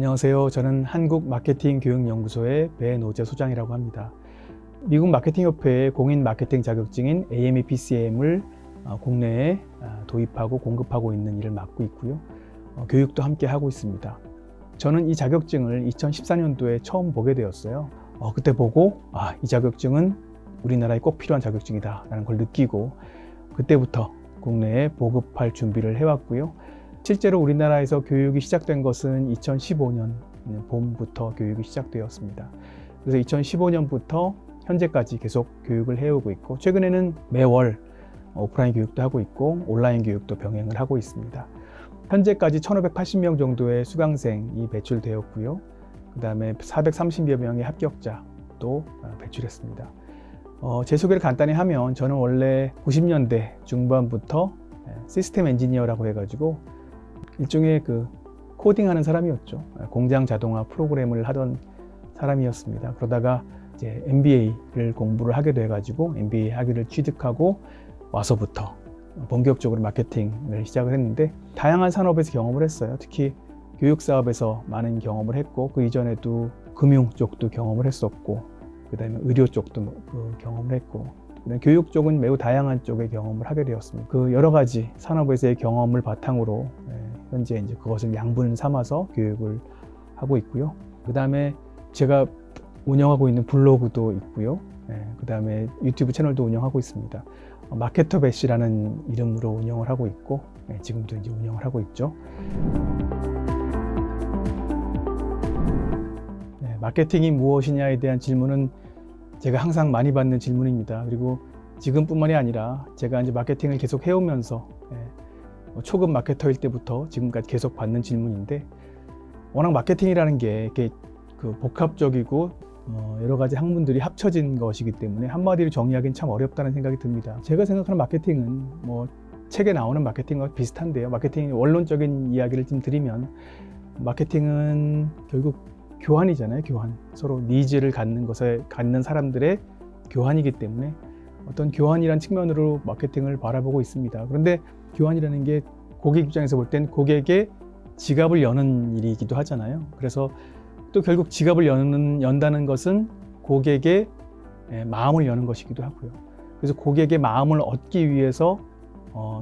안녕하세요. 저는 한국마케팅교육연구소의 배노재 소장이라고 합니다. 미국 마케팅협회의 공인 마케팅 자격증인 AMA-PCM을 국내에 도입하고 공급하고 있는 일을 맡고 있고요. 교육도 함께 하고 있습니다. 저는 이 자격증을 2014년도에 처음 보게 되었어요. 그때 보고 이 자격증은 우리나라에 꼭 필요한 자격증이다 라는 걸 느끼고 그때부터 국내에 보급할 준비를 해왔고요. 실제로 우리나라에서 교육이 시작된 것은 2015년 봄부터 교육이 시작되었습니다. 그래서 2015년부터 현재까지 계속 교육을 해오고 있고 최근에는 매월 오프라인 교육도 하고 있고 온라인 교육도 병행을 하고 있습니다. 현재까지 1580명 정도의 수강생이 배출되었고요. 그 다음에 430여 명의 합격자도 배출했습니다. 제 소개를 간단히 하면 저는 원래 90년대 중반부터 시스템 엔지니어라고 해가지고 일종의 코딩하는 사람이었죠. 공장 자동화 프로그램을 하던 사람이었습니다. 그러다가 이제 MBA를 공부를 하게 돼가지고 MBA 학위를 취득하고 와서부터 본격적으로 마케팅을 시작을 했는데 다양한 산업에서 경험을 했어요. 특히 교육 사업에서 많은 경험을 했고 그 이전에도 금융 쪽도 경험을 했었고 그 다음에 의료 쪽도 경험을 했고 교육 쪽은 매우 다양한 쪽의 경험을 하게 되었습니다. 그 여러 가지 산업에서의 경험을 바탕으로 현재 이제 그것을 양분 삼아서 교육을 하고 있고요. 그 다음에 제가 운영하고 있는 블로그도 있고요. 그 다음에 유튜브 채널도 운영하고 있습니다. 마케터배시라는 이름으로 운영을 하고 있고 지금도 이제 운영을 하고 있죠. 마케팅이 무엇이냐에 대한 질문은 제가 항상 많이 받는 질문입니다. 그리고 지금뿐만이 아니라 제가 이제 마케팅을 계속 해오면서 초급 마케터일 때부터 지금까지 계속 받는 질문인데 워낙 마케팅이라는 게 이렇게 복합적이고 여러 가지 학문들이 합쳐진 것이기 때문에 한마디로 정의하기는 참 어렵다는 생각이 듭니다. 제가 생각하는 마케팅은 책에 나오는 마케팅과 비슷한데요. 마케팅의 원론적인 이야기를 좀 드리면 마케팅은 결국 교환이잖아요. 교환. 서로 니즈를 갖는 사람들의 교환이기 때문에 어떤 교환이란 측면으로 마케팅을 바라보고 있습니다. 그런데 교환이라는 게 고객 입장에서 볼 땐 고객의 지갑을 여는 일이기도 하잖아요. 그래서 또 결국 지갑을 연다는 것은 고객의 마음을 여는 것이기도 하고요. 그래서 고객의 마음을 얻기 위해서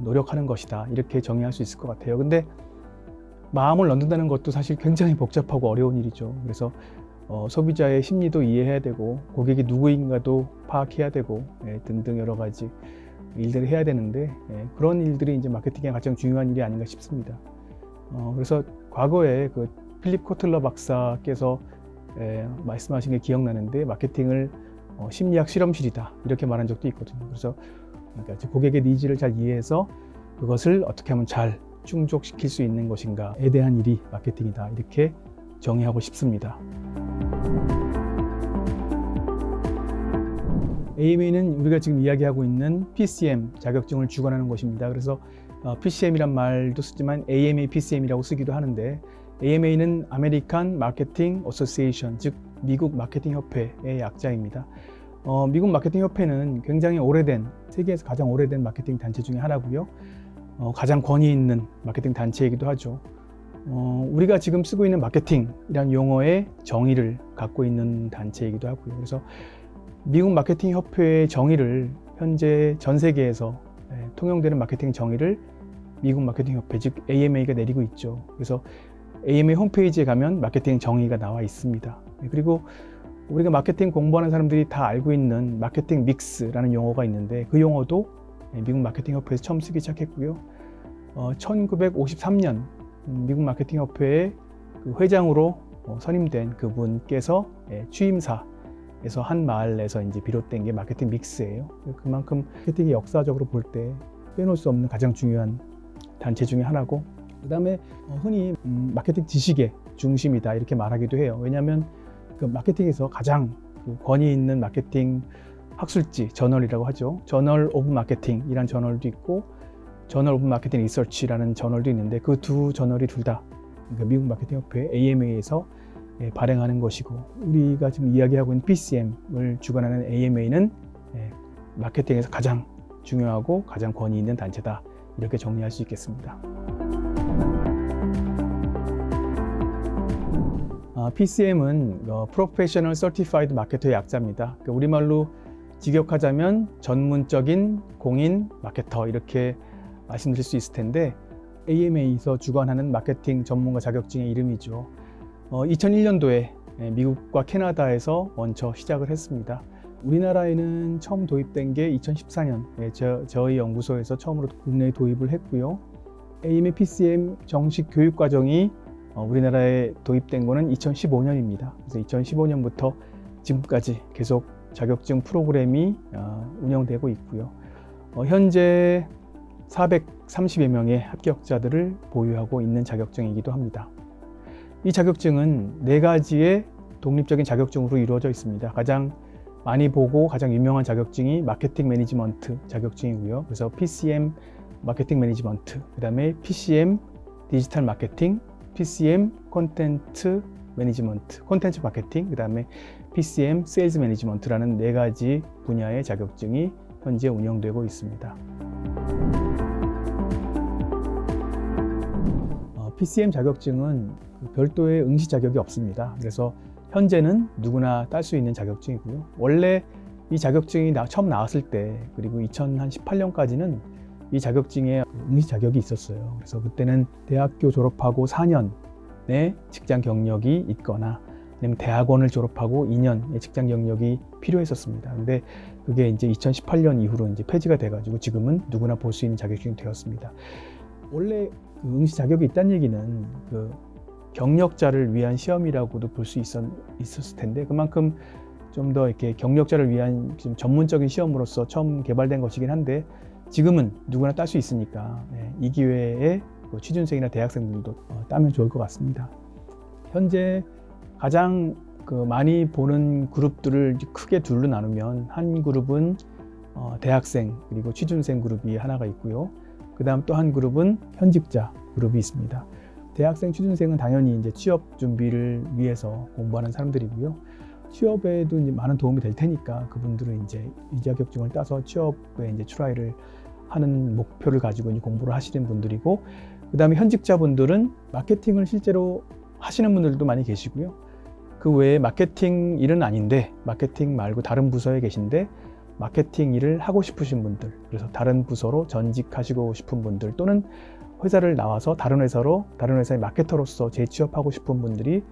노력하는 것이다. 이렇게 정의할 수 있을 것 같아요. 근데 마음을 얻는다는 것도 사실 굉장히 복잡하고 어려운 일이죠. 그래서 소비자의 심리도 이해해야 되고 고객이 누구인가도 파악해야 되고 등등 여러 가지 일들을 해야 되는데 그런 일들이 이제 마케팅의 가장 중요한 일이 아닌가 싶습니다. 그래서 과거에 필립 코틀러 박사께서 말씀하신 게 기억나는데 마케팅을 심리학 실험실이다 이렇게 말한 적도 있거든요. 그래서 그러니까 고객의 니즈를 잘 이해해서 그것을 어떻게 하면 잘 충족시킬 수 있는 것인가에 대한 일이 마케팅이다 이렇게 정의하고 싶습니다. AMA는 우리가 지금 이야기하고 있는 PCM 자격증을 주관하는 것입니다. 그래서 PCM이란 말도 쓰지만 AMA-PCM이라고 쓰기도 하는데 AMA는 아메리칸 마케팅 어소시에이션, 즉 미국 마케팅 협회의 약자입니다. 미국 마케팅 협회는 굉장히 오래된 세계에서 가장 오래된 마케팅 단체 중에 하나고요. 가장 권위 있는 마케팅 단체이기도 하죠. 우리가 지금 쓰고 있는 마케팅이란 용어의 정의를 갖고 있는 단체이기도 하고요. 그래서 미국 마케팅 협회의 정의를 현재 전 세계에서 통용되는 마케팅 정의를 미국 마케팅 협회 즉 AMA가 내리고 있죠. 그래서 AMA 홈페이지에 가면 마케팅 정의가 나와 있습니다. 그리고 우리가 마케팅 공부하는 사람들이 다 알고 있는 마케팅 믹스라는 용어가 있는데 그 용어도 미국 마케팅 협회에서 처음 쓰기 시작했고요. 1953년 미국 마케팅 협회의 회장으로 선임된 그분께서 취임사에서 한 말에서 이제 비롯된 게 마케팅 믹스예요. 그만큼 마케팅이 역사적으로 볼 때 빼놓을 수 없는 가장 중요한 단체 중에 하나고 그 다음에 흔히 마케팅 지식의 중심이다 이렇게 말하기도 해요. 왜냐하면 마케팅에서 가장 권위 있는 마케팅 학술지 저널이라고 하죠. 저널 오브 마케팅이란 저널도 있고 저널 오브 마케팅 리서치라는 저널도 있는데 그 두 저널이 둘 다 미국 마케팅 협회 AMA에서 발행하는 것이고 우리가 지금 이야기하고 있는 PCM을 주관하는 AMA는 마케팅에서 가장 중요하고 가장 권위 있는 단체다 이렇게 정리할 수 있겠습니다. PCM은 Professional Certified Marketer의 약자입니다. 그러니까 우리말로 직역하자면 전문적인 공인 마케터 이렇게 말씀드릴 수 있을 텐데 AMA에서 주관하는 마케팅 전문가 자격증의 이름이죠. 2001년도에 미국과 캐나다에서 먼저 시작을 했습니다. 우리나라에는 처음 도입된 게 2014년 저희 연구소에서 처음으로 국내에 도입을 했고요. AMA PCM 정식 교육 과정이 우리나라에 도입된 거는 2015년입니다. 그래서 2015년부터 지금까지 계속 자격증 프로그램이 운영되고 있고요. 현재 430여 명의 합격자들을 보유하고 있는 자격증이기도 합니다. 이 자격증은 4가지의 독립적인 자격증으로 이루어져 있습니다. 가장 많이 보고 가장 유명한 자격증이 마케팅 매니지먼트 자격증이고요. 그래서 PCM 마케팅 매니지먼트, 그 다음에 PCM 디지털 마케팅, PCM 콘텐츠 매니지먼트, 콘텐츠 마케팅, 그 다음에 PCM 세일즈 매니지먼트라는 4가지 분야의 자격증이 현재 운영되고 있습니다. PCM 자격증은 별도의 응시 자격이 없습니다. 그래서 현재는 누구나 딸 수 있는 자격증이고요. 원래 이 자격증이 처음 나왔을 때, 그리고 2018년까지는 이 자격증에 응시 자격이 있었어요. 그래서 그때는 대학교 졸업하고 4년의 직장 경력이 있거나 아니면 대학원을 졸업하고 2년의 직장 경력이 필요했었습니다. 근데 그게 이제 2018년 이후로 이제 폐지가 돼가지고 지금은 누구나 볼 수 있는 자격증이 되었습니다. 원래 그 응시 자격이 있다는 얘기는 그 경력자를 위한 시험이라고도 볼 수 있었을 텐데 그만큼 좀 더 이렇게 경력자를 위한 좀 전문적인 시험으로서 처음 개발된 것이긴 한데 지금은 누구나 딸 수 있으니까 이 기회에 취준생이나 대학생들도 따면 좋을 것 같습니다. 현재 가장 많이 보는 그룹들을 크게 둘로 나누면 한 그룹은 대학생 그리고 취준생 그룹이 하나가 있고요. 그 다음 또 한 그룹은 현직자 그룹이 있습니다. 대학생, 취준생은 당연히 이제 취업 준비를 위해서 공부하는 사람들이고요. 취업에도 이제 많은 도움이 될 테니까 그분들은 이제 이 자격증을 따서 취업에 이제 트라이를 하는 목표를 가지고 이제 공부를 하시는 분들이고, 그 다음에 현직자분들은 마케팅을 실제로 하시는 분들도 많이 계시고요. 그 외에 마케팅 일은 아닌데 마케팅 말고 다른 부서에 계신데 마케팅 일을 하고 싶으신 분들, 그래서 다른 부서로 전직하시고 싶은 분들 또는 회사를 나와서 다른 회사의 마케터로서 재취업하고 싶은 분들이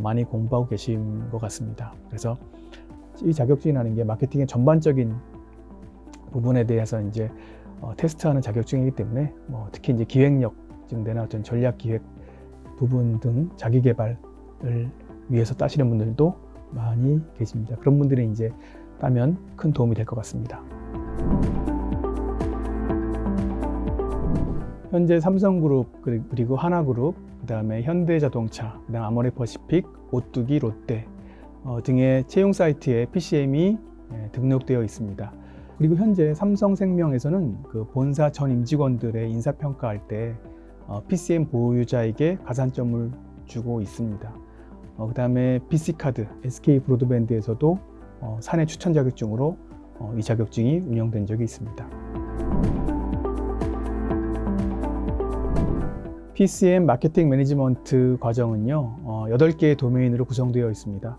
많이 공부하고 계신 것 같습니다. 그래서 이 자격증이라는 게 마케팅의 전반적인 부분에 대해서 이제 테스트하는 자격증이기 때문에 특히 이제 기획력 증대나 어떤 전략 기획 부분 등 자기 개발을 위해서 따시는 분들도 많이 계십니다. 그런 분들이 이제 따면 큰 도움이 될 것 같습니다. 현재 삼성그룹 그리고 하나그룹, 그 다음에 현대자동차, 그 다음 아모레퍼시픽, 오뚜기, 롯데 등의 채용 사이트에 PCM이 등록되어 있습니다. 그리고 현재 삼성생명에서는 그 본사 전 임직원들의 인사평가할 때 PCM 보유자에게 가산점을 주고 있습니다. 그 다음에 BC카드, SK브로드밴드에서도 사내 추천 자격증으로 이 자격증이 운영된 적이 있습니다. PCM 마케팅 매니지먼트 과정은요, 8개의 도메인으로 구성되어 있습니다.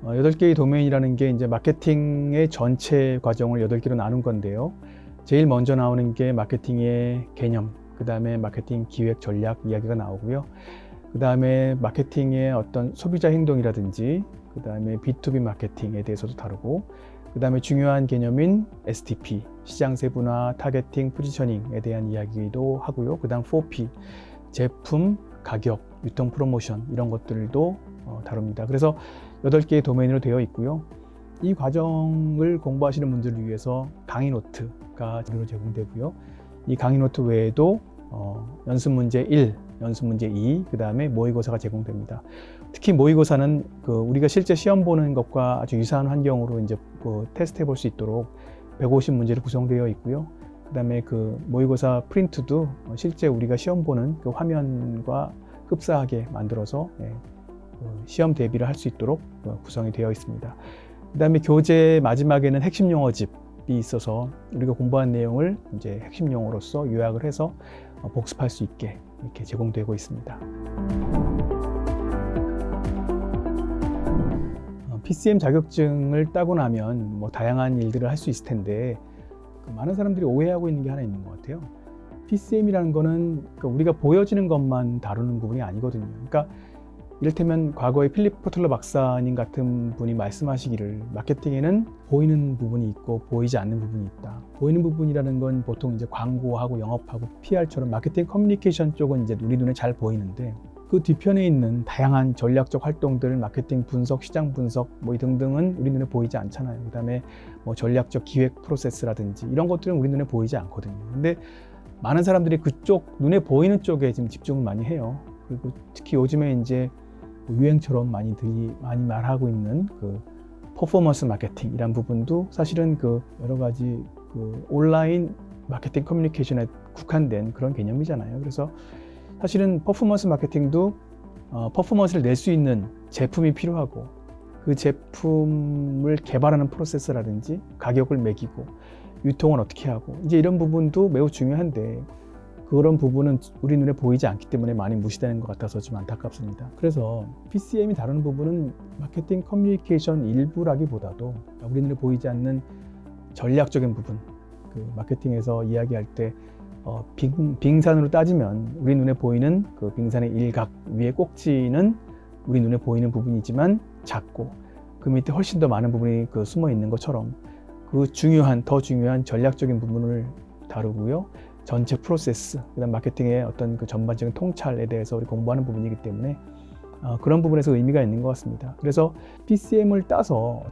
8개의 도메인이라는 게 이제 마케팅의 전체 과정을 8개로 나눈 건데요. 제일 먼저 나오는 게 마케팅의 개념, 그 다음에 마케팅 기획 전략 이야기가 나오고요. 그 다음에 마케팅의 어떤 소비자 행동이라든지, 그 다음에 B2B 마케팅에 대해서도 다루고, 그 다음에 중요한 개념인 STP, 시장 세분화, 타겟팅, 포지셔닝에 대한 이야기도 하고요. 그 다음 4P, 제품, 가격, 유통 프로모션 이런 것들도 다룹니다. 그래서 8개의 도메인으로 되어 있고요. 이 과정을 공부하시는 분들을 위해서 강의 노트가 무료로 제공되고요. 이 강의 노트 외에도 연습 문제 1, 연습 문제 2, 그 다음에 모의고사가 제공됩니다. 특히 모의고사는 우리가 실제 시험 보는 것과 아주 유사한 환경으로 이제 테스트해 볼 수 있도록 150문제로 구성되어 있고요. 그 다음에 그 모의고사 프린트도 실제 우리가 시험 보는 그 화면과 흡사하게 만들어서 시험 대비를 할 수 있도록 구성이 되어 있습니다. 그 다음에 교재 마지막에는 핵심 용어집이 있어서 우리가 공부한 내용을 이제 핵심 용어로서 요약을 해서 복습할 수 있게 이렇게 제공되고 있습니다. PCM 자격증을 따고 나면 뭐 다양한 일들을 할 수 있을 텐데 많은 사람들이 오해하고 있는 게 하나 있는 것 같아요. PCM이라는 거는 우리가 보여지는 것만 다루는 부분이 아니거든요. 그러니까 이를테면 과거에 필립 포틀러 박사님 같은 분이 말씀하시기를 마케팅에는 보이는 부분이 있고 보이지 않는 부분이 있다. 보이는 부분이라는 건 보통 이제 광고하고 영업하고 PR처럼 마케팅 커뮤니케이션 쪽은 이제 우리 눈에 잘 보이는데 그 뒤편에 있는 다양한 전략적 활동들, 마케팅 분석, 시장 분석 뭐 등등은 우리 눈에 보이지 않잖아요. 그다음에 뭐 전략적 기획 프로세스라든지 이런 것들은 우리 눈에 보이지 않거든요. 근데 많은 사람들이 그쪽 눈에 보이는 쪽에 지금 집중을 많이 해요. 그리고 특히 요즘에 이제 유행처럼 많이 말하고 있는 그 퍼포먼스 마케팅이란 부분도 사실은 그 여러 가지 그 온라인 마케팅 커뮤니케이션에 국한된 그런 개념이잖아요. 그래서 사실은 퍼포먼스 마케팅도 퍼포먼스를 낼 수 있는 제품이 필요하고 그 제품을 개발하는 프로세스라든지 가격을 매기고 유통을 어떻게 하고 이제 이런 부분도 매우 중요한데 그런 부분은 우리 눈에 보이지 않기 때문에 많이 무시되는 것 같아서 좀 안타깝습니다. 그래서 PCM이 다루는 부분은 마케팅 커뮤니케이션 일부라기보다도 우리 눈에 보이지 않는 전략적인 부분, 그 마케팅에서 이야기할 때 빙산으로 따지면 우리 눈에 보이는 그 빙산의 일각 위에 꼭지는 우리 눈에 보이는 부분이지만 작고 그 밑에 훨씬 더 많은 부분이 그 숨어 있는 것처럼 그 더 중요한 전략적인 부분을 다루고요. 전체 프로세스, 그다음 마케팅의 어떤 그 전반적인 통찰에 대해서 우리 공부하는 부분이기 때문에 그런 부분에서 의미가 있는 것 같습니다. 그래서 PCM을 따서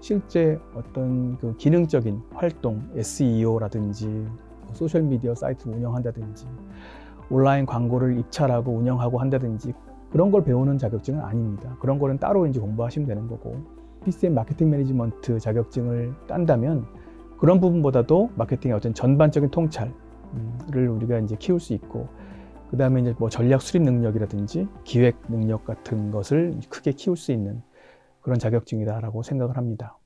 실제 그 기능적인 활동, SEO라든지 소셜미디어 사이트 운영한다든지 온라인 광고를 입찰하고 운영하고 한다든지 그런 걸 배우는 자격증은 아닙니다. 그런 거는 따로 이제 공부하시면 되는 거고 PCM 마케팅 매니지먼트 자격증을 딴다면 그런 부분보다도 마케팅의 어떤 전반적인 통찰을 우리가 이제 키울 수 있고 그 다음에 이제 뭐 전략 수립 능력이라든지 기획 능력 같은 것을 크게 키울 수 있는 그런 자격증이다라고 생각을 합니다.